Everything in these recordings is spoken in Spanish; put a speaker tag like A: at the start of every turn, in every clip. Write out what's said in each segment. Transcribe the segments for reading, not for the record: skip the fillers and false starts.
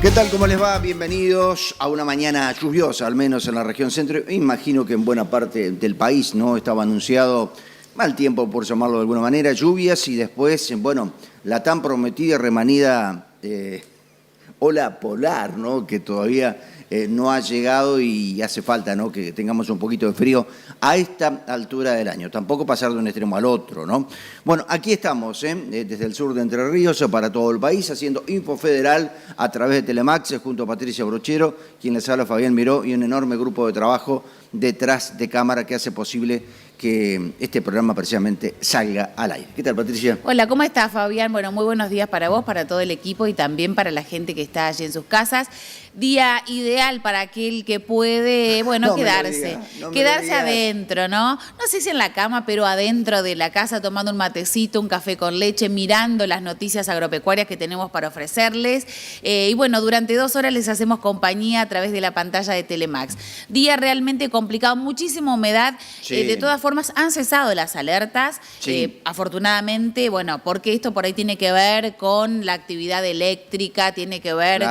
A: ¿Qué tal? ¿Cómo les va? Bienvenidos a una mañana lluviosa, al menos en la región centro. Imagino que en buena parte del país, ¿no? Estaba anunciado mal tiempo, por llamarlo de alguna manera, lluvias y después, bueno, la tan prometida y remanida ola polar, ¿no? Que todavía no ha llegado y hace falta, ¿no? Que tengamos un poquito de frío a esta altura del año. Tampoco pasar de un extremo al otro, ¿no? Bueno, aquí estamos, desde el sur de Entre Ríos para todo el país, haciendo Info Federal a través de Telemax, junto a Patricia Brochero, quien les habla, Fabián Miró, y un enorme grupo de trabajo detrás de cámara que hace posible que este programa precisamente salga al aire. ¿Qué tal, Patricia?
B: Hola, ¿cómo estás, Fabián? Bueno, muy buenos días para vos, para todo el equipo y también para la gente que está allí en sus casas. Día ideal para aquel que puede, bueno, quedarse adentro, ¿no? No sé si en la cama, pero adentro de la casa, tomando un matecito, un café con leche, mirando las noticias agropecuarias que tenemos para ofrecerles. Y bueno, durante 2 horas les hacemos compañía a través de la pantalla de Telemax. Día realmente complicado, muchísima humedad.
A: Sí.
B: De todas formas, han cesado las alertas.
A: Sí.
B: Afortunadamente, bueno, porque esto por ahí tiene que ver con la actividad eléctrica, tiene que ver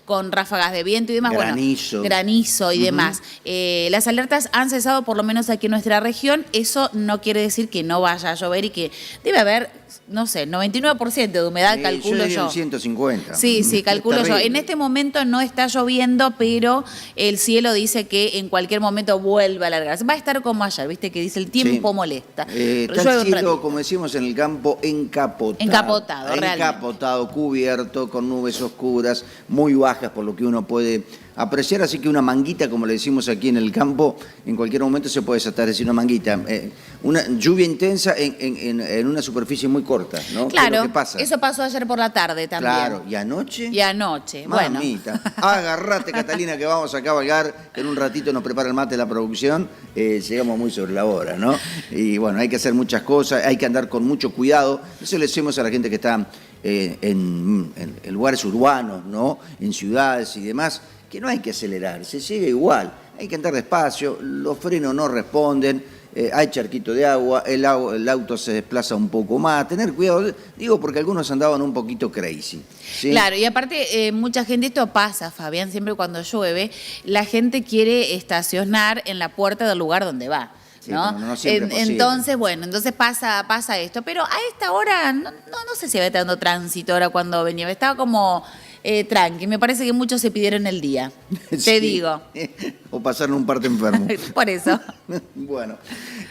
B: con ráfagas de viento y demás.
A: Granizo.
B: Bueno, granizo y demás. Las alertas han cesado, por lo menos aquí en nuestra región. Eso no quiere decir que no vaya a llover y que debe haber, no sé, 99% de humedad, calculo yo.
A: Un 150.
B: Sí, calculo yo. En este momento no está lloviendo, pero el cielo dice que en cualquier momento vuelve a alargarse. Va a estar como ayer, viste que dice el tiempo molesta.
A: Está el cielo, como decimos en el campo, encapotado. Encapotado, cubierto, con nubes oscuras, muy bajas por lo que uno puede apreciar, así que una manguita, como le decimos aquí en el campo, en cualquier momento se puede desatar, es decir, una manguita. Una lluvia intensa en una superficie muy corta, ¿no?
B: Claro,
A: ¿Qué pasa?
B: Eso pasó ayer por la tarde también.
A: Claro, ¿y anoche?
B: Y anoche,
A: Mamita.
B: bueno.
A: Agarrate, Catalina, que vamos a cabalgar, que en un ratito nos prepara el mate de la producción. Llegamos muy sobre la hora, ¿no? Y bueno, hay que hacer muchas cosas, hay que andar con mucho cuidado. Eso le decimos a la gente que está en lugares urbanos, ¿no? En ciudades y demás, que no hay que acelerar, se llega igual, hay que andar despacio, los frenos no responden, hay charquito de agua, el auto se desplaza un poco más, tener cuidado, digo porque algunos andaban un poquito crazy, ¿sí?
B: Claro, y aparte mucha gente, esto pasa, Fabián, siempre cuando llueve, la gente quiere estacionar en la puerta del lugar donde va.
A: Sí,
B: ¿no?
A: no siempre es
B: Entonces, bueno, pasa esto, pero a esta hora, no sé si había tanto tránsito ahora cuando venía, estaba como tranqui, me parece que muchos se pidieron el día, te digo.
A: O pasaron un parte enfermo.
B: Por eso.
A: Bueno,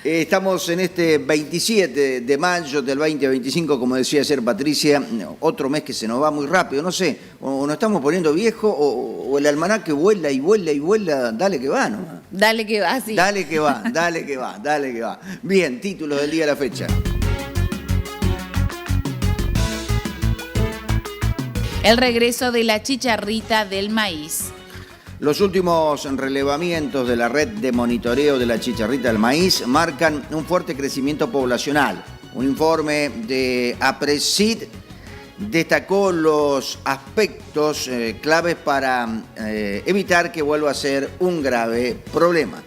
A: estamos en este 27 de mayo del 2025, como decía ayer Patricia, otro mes que se nos va muy rápido, no sé, o nos estamos poniendo viejos o el almanaque vuela y vuela y vuela, dale que va, ¿no?
B: Dale que va, sí.
A: Dale que va, dale que va, dale que va. Bien, títulos del día de la fecha.
B: El regreso de la chicharrita del maíz.
A: Los últimos relevamientos de la red de monitoreo de la chicharrita del maíz marcan un fuerte crecimiento poblacional. Un informe de APRESID destacó los aspectos claves para evitar que vuelva a ser un grave problema.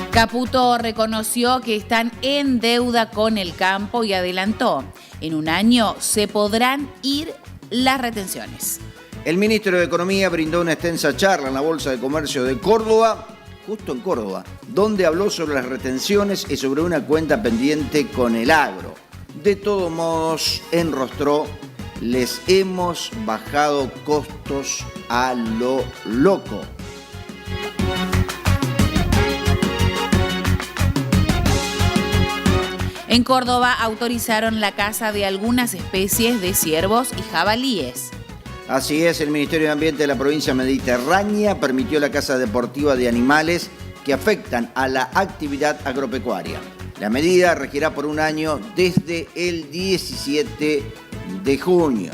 B: Caputo reconoció que están en deuda con el campo y adelantó, en un año se podrán ir las retenciones.
A: El ministro de Economía brindó una extensa charla en la Bolsa de Comercio de Córdoba, justo en Córdoba, donde habló sobre las retenciones y sobre una cuenta pendiente con el agro. De todos modos, enrostró, les hemos bajado costos a lo loco.
B: En Córdoba autorizaron la caza de algunas especies de ciervos y jabalíes.
A: Así es, el Ministerio de Ambiente de la provincia mediterránea permitió la caza deportiva de animales que afectan a la actividad agropecuaria. La medida regirá por un año desde el 17 de junio.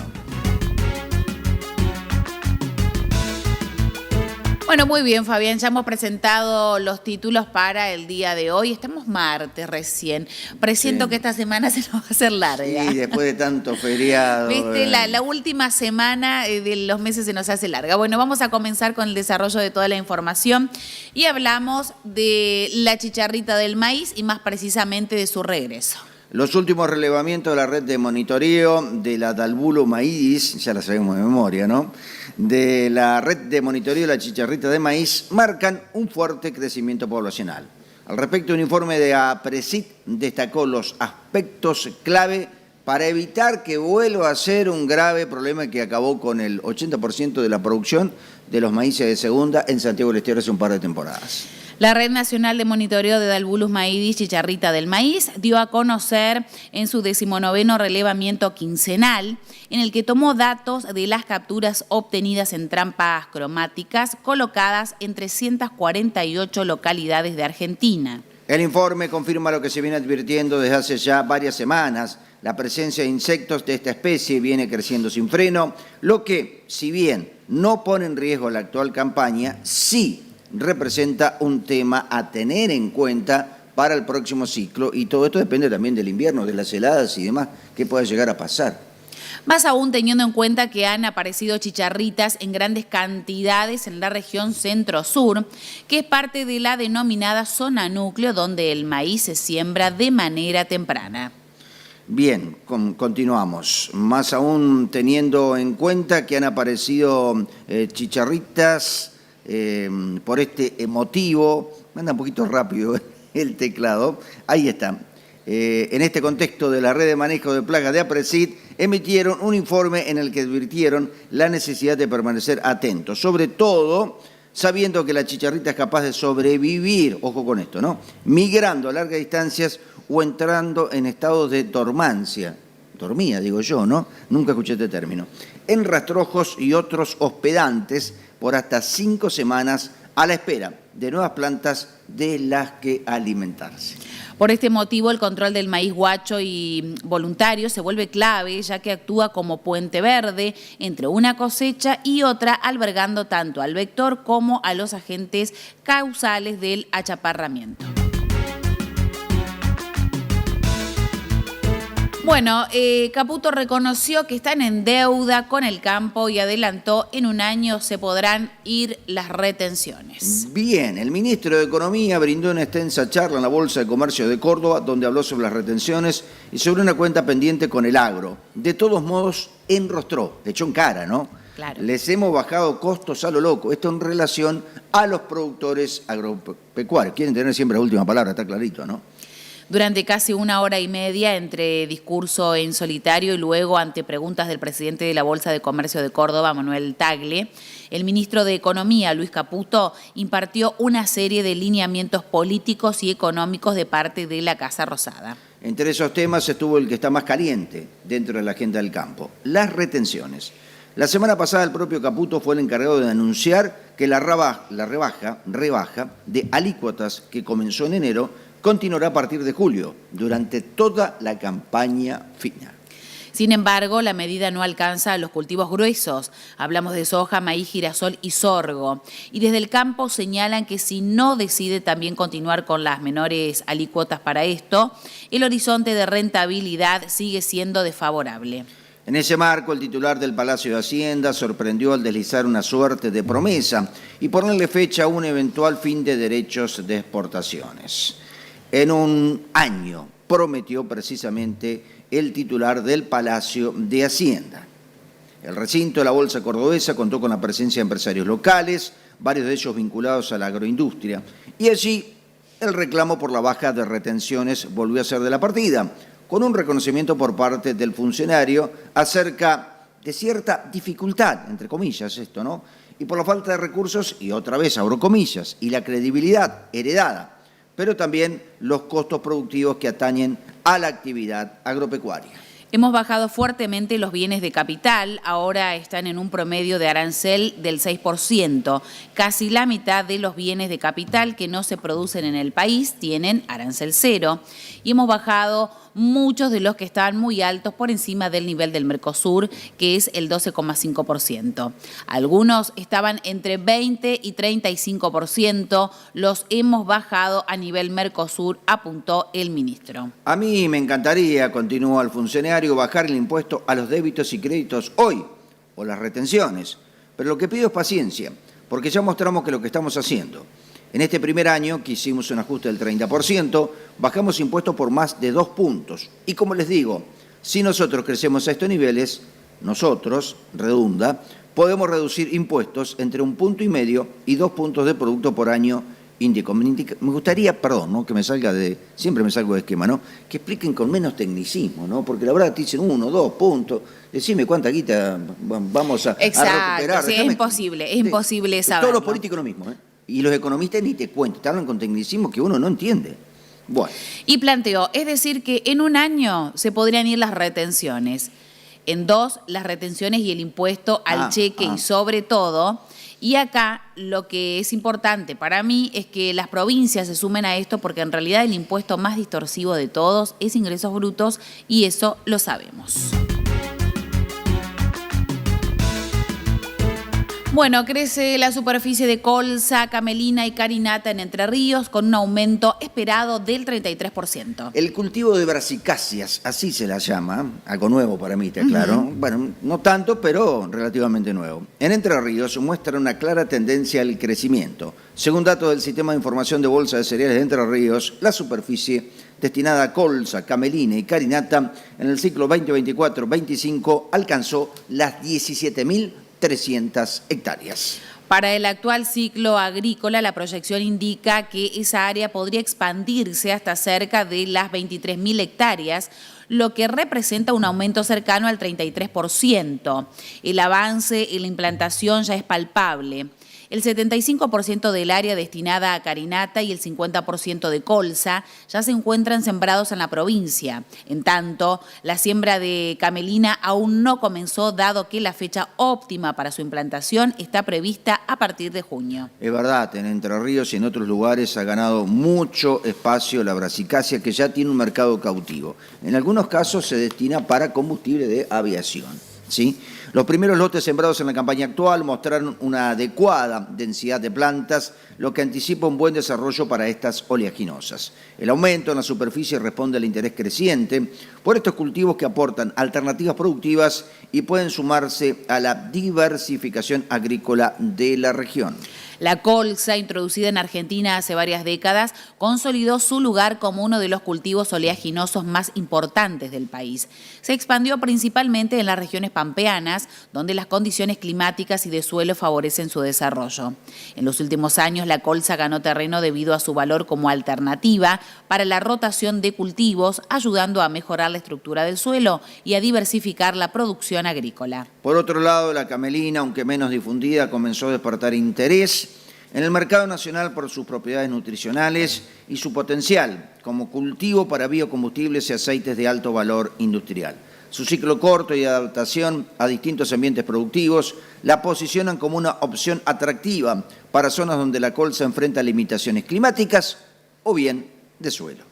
B: Bueno, muy bien, Fabián, ya hemos presentado los títulos para el día de hoy. Estamos martes recién. Presiento que esta semana se nos va a hacer larga.
A: Sí, después de tanto feriado.
B: Viste, la última semana de los meses se nos hace larga. Bueno, vamos a comenzar con el desarrollo de toda la información y hablamos de la chicharrita del maíz y más precisamente de su regreso.
A: Los últimos relevamientos de la red de monitoreo de la Dalbulo Maíz, ya la sabemos de memoria, ¿no? De la red de monitoreo de la chicharrita de maíz marcan un fuerte crecimiento poblacional. Al respecto, un informe de APRESID destacó los aspectos clave para evitar que vuelva a ser un grave problema que acabó con el 80% de la producción de los maíces de segunda en Santiago del Estero hace un par de temporadas.
B: La Red Nacional de Monitoreo de Dalbulus Maíz Chicharrita del Maíz dio a conocer en su 19º relevamiento quincenal, en el que tomó datos de las capturas obtenidas en trampas cromáticas colocadas en 348 localidades de Argentina.
A: El informe confirma lo que se viene advirtiendo desde hace ya varias semanas. La presencia de insectos de esta especie viene creciendo sin freno, lo que, si bien no pone en riesgo la actual campaña, sí representa un tema a tener en cuenta para el próximo ciclo, y todo esto depende también del invierno, de las heladas y demás que pueda llegar a pasar.
B: Más aún teniendo en cuenta que han aparecido chicharritas en grandes cantidades en la región centro-sur, que es parte de la denominada zona núcleo, donde el maíz se siembra de manera temprana.
A: Bien, continuamos. Más aún teniendo en cuenta que han aparecido chicharritas por este motivo. Anda un poquito rápido el teclado. Ahí está. En este contexto de la red de manejo de plagas de APRESID, emitieron un informe en el que advirtieron la necesidad de permanecer atentos, sobre todo sabiendo que la chicharrita es capaz de sobrevivir, ojo con esto, ¿no?, migrando a largas distancias o entrando en estados de dormancia, dormía digo yo, ¿no?, nunca escuché este término, en rastrojos y otros hospedantes por hasta 5 semanas a la espera de nuevas plantas de las que alimentarse.
B: Por este motivo, el control del maíz guacho y voluntario se vuelve clave, ya que actúa como puente verde entre una cosecha y otra, albergando tanto al vector como a los agentes causales del achaparramiento. Bueno, Caputo reconoció que están en deuda con el campo y adelantó en un año se podrán ir las retenciones.
A: Bien, el ministro de Economía brindó una extensa charla en la Bolsa de Comercio de Córdoba, donde habló sobre las retenciones y sobre una cuenta pendiente con el agro. De todos modos, enrostró, echó en cara, ¿no?
B: Claro.
A: Les hemos bajado costos a lo loco. Esto en relación a los productores agropecuarios. Quieren tener siempre la última palabra, está clarito, ¿no?
B: Durante casi 1 hora y media, entre discurso en solitario y luego ante preguntas del presidente de la Bolsa de Comercio de Córdoba, Manuel Tagle, el ministro de Economía, Luis Caputo, impartió una serie de lineamientos políticos y económicos de parte de la Casa Rosada.
A: Entre esos temas estuvo el que está más caliente dentro de la agenda del campo, las retenciones. La semana pasada el propio Caputo fue el encargado de anunciar que la rebaja de alícuotas que comenzó en enero continuará a partir de julio, durante toda la campaña fina.
B: Sin embargo, la medida no alcanza a los cultivos gruesos. Hablamos de soja, maíz, girasol y sorgo. Y desde el campo señalan que si no decide también continuar con las menores alícuotas para esto, el horizonte de rentabilidad sigue siendo desfavorable.
A: En ese marco, el titular del Palacio de Hacienda sorprendió al deslizar una suerte de promesa y ponerle fecha a un eventual fin de derechos de exportaciones. En un año, prometió precisamente el titular del Palacio de Hacienda. El recinto de la Bolsa Cordobesa contó con la presencia de empresarios locales, varios de ellos vinculados a la agroindustria, y allí el reclamo por la baja de retenciones volvió a ser de la partida, con un reconocimiento por parte del funcionario acerca de cierta dificultad, entre comillas esto, ¿no?, y por la falta de recursos, y otra vez abro comillas, y la credibilidad heredada, pero también los costos productivos que atañen a la actividad agropecuaria.
B: Hemos bajado fuertemente los bienes de capital, ahora están en un promedio de arancel del 6%. Casi la mitad de los bienes de capital que no se producen en el país tienen arancel cero. Y hemos bajado muchos de los que estaban muy altos por encima del nivel del Mercosur, que es el 12,5%. Algunos estaban entre 20 y 35%, los hemos bajado a nivel Mercosur, apuntó el ministro.
A: A mí me encantaría, continuó el funcionario, bajar el impuesto a los débitos y créditos hoy, o las retenciones, pero lo que pido es paciencia, porque ya mostramos que lo que estamos haciendo En este primer año, que hicimos un ajuste del 30%, bajamos impuestos por más de 2 puntos. Y como les digo, si nosotros crecemos a estos niveles, nosotros, redunda, podemos reducir impuestos entre 1,5 puntos y 2 puntos de producto por año índico. Me gustaría, perdón, ¿no?, que me salga siempre me salgo de esquema, ¿no?, que expliquen con menos tecnicismo, ¿no?, porque la verdad te dicen 1, 2 puntos, decime cuánta guita vamos a recuperar.
B: Sí, es imposible saberlo.
A: Todos los políticos lo mismo, ¿eh? Y los economistas ni te cuento, te hablan con tecnicismo que uno no entiende. Bueno.
B: Y planteó, es decir, que en un año se podrían ir las retenciones, en 2 las retenciones y el impuesto al cheque y sobre todo. Y acá lo que es importante para mí es que las provincias se sumen a esto porque en realidad el impuesto más distorsivo de todos es ingresos brutos y eso lo sabemos. Bueno, crece la superficie de colza, camelina y carinata en Entre Ríos con un aumento esperado del 33%.
A: El cultivo de brasicáceas, así se la llama, algo nuevo para mí, está claro. Bueno, no tanto, pero relativamente nuevo. En Entre Ríos muestra una clara tendencia al crecimiento. Según datos del Sistema de Información de Bolsa de Cereales de Entre Ríos, la superficie destinada a colza, camelina y carinata en el ciclo 2024-25 alcanzó las 17.300 hectáreas.
B: Para el actual ciclo agrícola, la proyección indica que esa área podría expandirse hasta cerca de las 23.000 hectáreas, lo que representa un aumento cercano al 33%. El avance en la implantación ya es palpable. El 75% del área destinada a carinata y el 50% de colza ya se encuentran sembrados en la provincia. En tanto, la siembra de camelina aún no comenzó, dado que la fecha óptima para su implantación está prevista a partir de junio.
A: Es verdad, en Entre Ríos y en otros lugares ha ganado mucho espacio la brasicácea, que ya tiene un mercado cautivo. En algunos casos se destina para combustible de aviación, ¿sí? Los primeros lotes sembrados en la campaña actual mostraron una adecuada densidad de plantas, lo que anticipa un buen desarrollo para estas oleaginosas. El aumento en la superficie responde al interés creciente por estos cultivos que aportan alternativas productivas y pueden sumarse a la diversificación agrícola de la región.
B: La colza, introducida en Argentina hace varias décadas, consolidó su lugar como uno de los cultivos oleaginosos más importantes del país. Se expandió principalmente en las regiones pampeanas, donde las condiciones climáticas y de suelo favorecen su desarrollo. En los últimos años, la colza ganó terreno debido a su valor como alternativa para la rotación de cultivos, ayudando a mejorar la estructura del suelo y a diversificar la producción agrícola.
A: Por otro lado, la camelina, aunque menos difundida, comenzó a despertar interés en el mercado nacional por sus propiedades nutricionales y su potencial como cultivo para biocombustibles y aceites de alto valor industrial. Su ciclo corto y adaptación a distintos ambientes productivos la posicionan como una opción atractiva para zonas donde la colza enfrenta limitaciones climáticas o bien de suelo.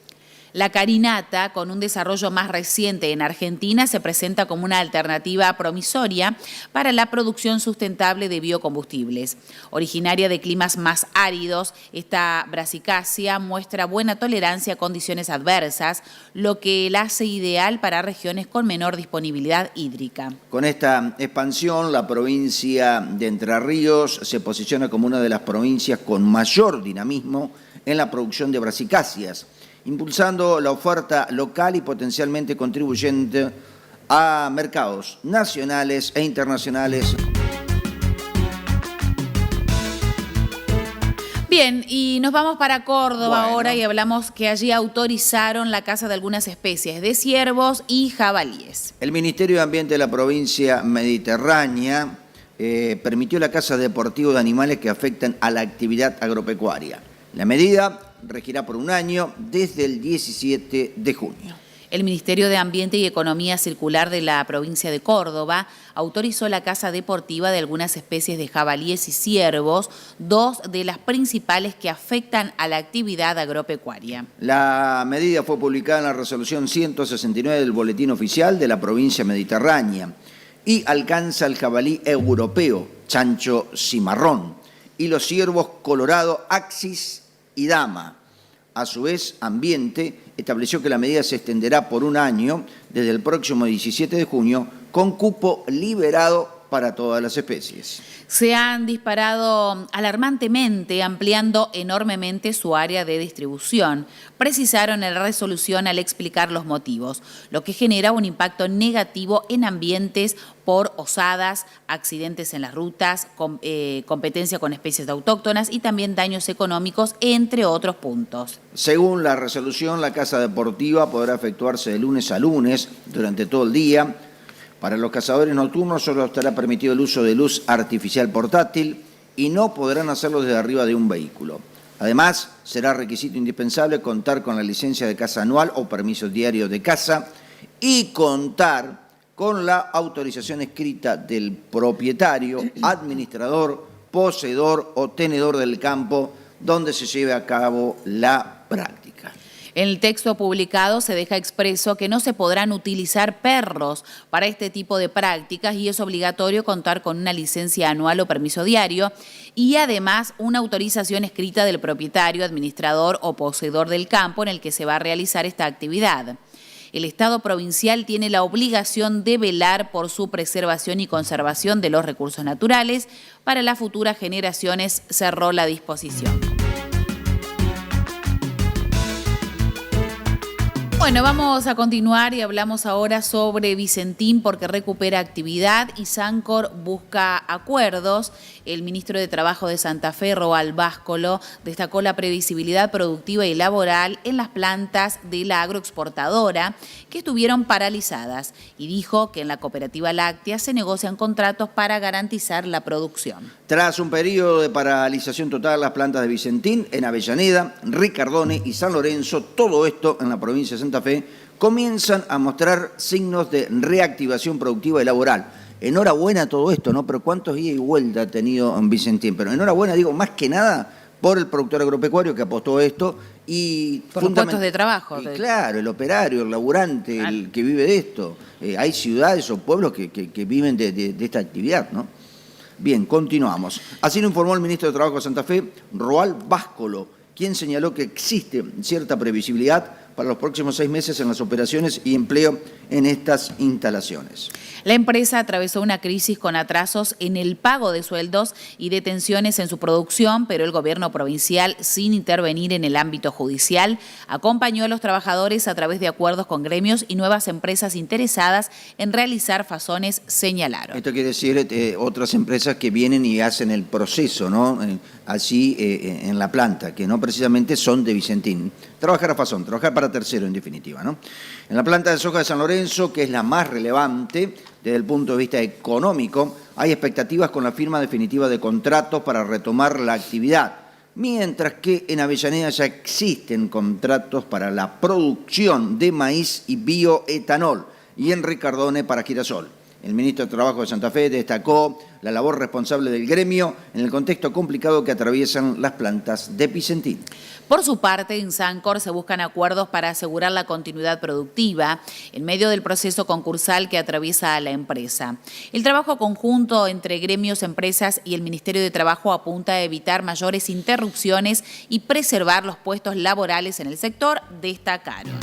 B: La carinata, con un desarrollo más reciente en Argentina, se presenta como una alternativa promisoria para la producción sustentable de biocombustibles. Originaria de climas más áridos, esta brasicácea muestra buena tolerancia a condiciones adversas, lo que la hace ideal para regiones con menor disponibilidad hídrica.
A: Con esta expansión, la provincia de Entre Ríos se posiciona como una de las provincias con mayor dinamismo en la producción de brasicáceas, impulsando la oferta local y potencialmente contribuyente a mercados nacionales e internacionales.
B: Bien, y nos vamos para Córdoba ahora y
A: Bueno.
B: hablamos que allí autorizaron la caza de algunas especies de ciervos y jabalíes.
A: El Ministerio de Ambiente de la provincia mediterránea permitió la caza deportiva de animales que afectan a la actividad agropecuaria. La medida regirá por un año desde el 17 de junio.
B: El Ministerio de Ambiente y Economía Circular de la provincia de Córdoba autorizó la caza deportiva de algunas especies de jabalíes y ciervos, 2 de las principales que afectan a la actividad agropecuaria.
A: La medida fue publicada en la resolución 169 del Boletín Oficial de la provincia mediterránea y alcanza el jabalí europeo, chancho cimarrón, y los ciervos colorado, axis y dama. A su vez, Ambiente estableció que la medida se extenderá por un año desde el próximo 17 de junio con cupo liberado para todas las especies.
B: Se han disparado alarmantemente, ampliando enormemente su área de distribución. Precisaron en la resolución al explicar los motivos, lo que genera un impacto negativo en ambientes por osadas, accidentes en las rutas, competencia con especies autóctonas y también daños económicos, entre otros puntos.
A: Según la resolución, la caza deportiva podrá efectuarse de lunes a lunes durante todo el día. Para los cazadores nocturnos solo estará permitido el uso de luz artificial portátil y no podrán hacerlo desde arriba de un vehículo. Además, será requisito indispensable contar con la licencia de caza anual o permiso diario de caza y contar con la autorización escrita del propietario, administrador, poseedor o tenedor del campo donde se lleve a cabo la práctica.
B: En el texto publicado se deja expreso que no se podrán utilizar perros para este tipo de prácticas y es obligatorio contar con una licencia anual o permiso diario y además una autorización escrita del propietario, administrador o poseedor del campo en el que se va a realizar esta actividad. El Estado provincial tiene la obligación de velar por su preservación y conservación de los recursos naturales. Para las futuras generaciones cerró la disposición. Bueno, vamos a continuar y hablamos ahora sobre Vicentín porque recupera actividad y Sancor busca acuerdos. El ministro de Trabajo de Santa Fe, Roal Báscolo, destacó la previsibilidad productiva y laboral en las plantas de la agroexportadora que estuvieron paralizadas y dijo que en la cooperativa láctea se negocian contratos para garantizar la producción.
A: Tras un periodo de paralización total, las plantas de Vicentín, en Avellaneda, Ricardone y San Lorenzo, todo esto en la provincia de Santa Fe, comienzan a mostrar signos de reactivación productiva y laboral. Enhorabuena todo esto, ¿no? Pero ¿cuántos días y vuelta ha tenido en Vicentín? Pero enhorabuena, digo, más que nada por el productor agropecuario que apostó a esto y...
B: Por los puestos de trabajo.
A: Y claro, el operario, el laburante, el que vive de esto. Hay ciudades o pueblos que viven de esta actividad, ¿no? Bien, continuamos. Así lo informó el ministro de Trabajo de Santa Fe, Roal Báscolo, quien señaló que existe cierta previsibilidad para los próximos 6 meses en las operaciones y empleo en estas instalaciones.
B: La empresa atravesó una crisis con atrasos en el pago de sueldos y detenciones en su producción, pero el gobierno provincial, sin intervenir en el ámbito judicial, acompañó a los trabajadores a través de acuerdos con gremios y nuevas empresas interesadas en realizar fasones, señalaron.
A: Esto quiere decir otras empresas que vienen y hacen el proceso, ¿no? Así en la planta, que no precisamente son de Vicentín. Trabajar a fasón, trabajar para tercero en definitiva, ¿no? En la planta de soja de San Lorenzo, que es la más relevante desde el punto de vista económico, hay expectativas con la firma definitiva de contratos para retomar la actividad, mientras que en Avellaneda ya existen contratos para la producción de maíz y bioetanol y en Ricardone para girasol. El ministro de Trabajo de Santa Fe destacó la labor responsable del gremio en el contexto complicado que atraviesan las plantas de Vicentín.
B: Por su parte, en Sancor se buscan acuerdos para asegurar la continuidad productiva en medio del proceso concursal que atraviesa a la empresa. El trabajo conjunto entre gremios, empresas y el Ministerio de Trabajo apunta a evitar mayores interrupciones y preservar los puestos laborales en el sector, destacaron.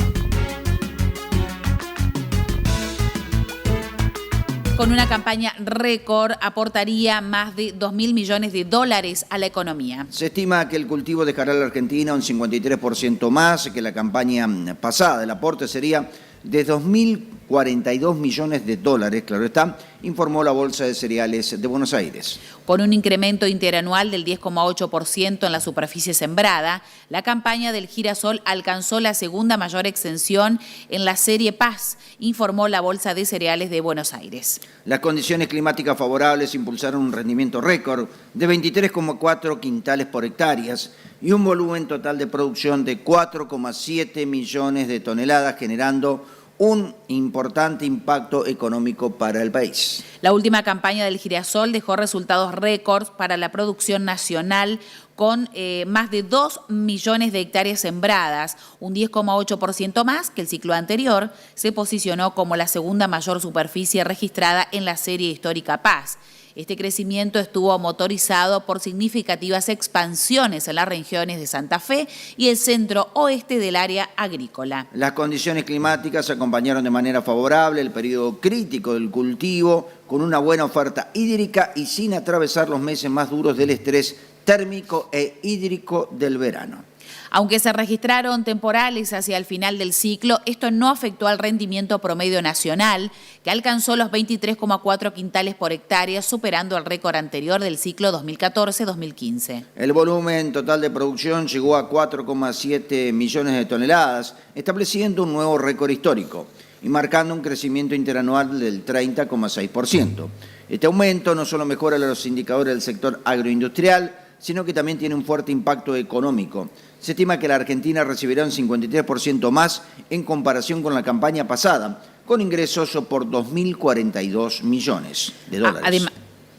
B: Con una campaña récord aportaría más de 2.000 millones de dólares a la economía.
A: Se estima que el cultivo dejará a la Argentina un 53% más que la campaña pasada. El aporte sería de 2.042 millones de dólares, claro está, informó la Bolsa de Cereales de Buenos Aires.
B: Con un incremento interanual del 10,8% en la superficie sembrada, la campaña del girasol alcanzó la segunda mayor extensión en la serie Paz, informó la Bolsa de Cereales de Buenos Aires.
A: Las condiciones climáticas favorables impulsaron un rendimiento récord de 23,4 quintales por hectáreas y un volumen total de producción de 4,7 millones de toneladas, generando un importante impacto económico para el país.
B: La última campaña del girasol dejó resultados récords para la producción nacional con más de 2 millones de hectáreas sembradas, un 10,8% más que el ciclo anterior. Se posicionó como la segunda mayor superficie registrada en la serie histórica Paz. Este crecimiento estuvo motorizado por significativas expansiones en las regiones de Santa Fe y el centro oeste del área agrícola.
A: Las condiciones climáticas acompañaron de manera favorable el periodo crítico del cultivo, con una buena oferta hídrica y sin atravesar los meses más duros del estrés térmico e hídrico del verano.
B: Aunque se registraron temporales hacia el final del ciclo, esto no afectó al rendimiento promedio nacional, que alcanzó los 23,4 quintales por hectárea, superando el récord anterior del ciclo 2014-2015.
A: El volumen total de producción llegó a 4,7 millones de toneladas, estableciendo un nuevo récord histórico y marcando un crecimiento interanual del 30,6%. Este aumento no solo mejora los indicadores del sector agroindustrial, sino que también tiene un fuerte impacto económico. Se estima que la Argentina recibirá un 53% más en comparación con la campaña pasada, con ingresos por 2.042 millones de dólares.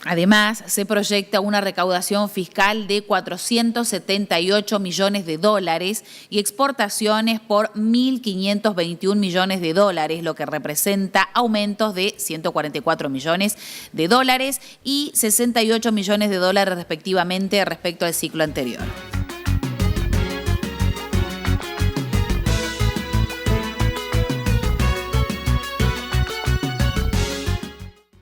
B: Además, se proyecta una recaudación fiscal de 478 millones de dólares y exportaciones por 1.521 millones de dólares, lo que representa aumentos de 144 millones de dólares y 68 millones de dólares respectivamente respecto al ciclo anterior.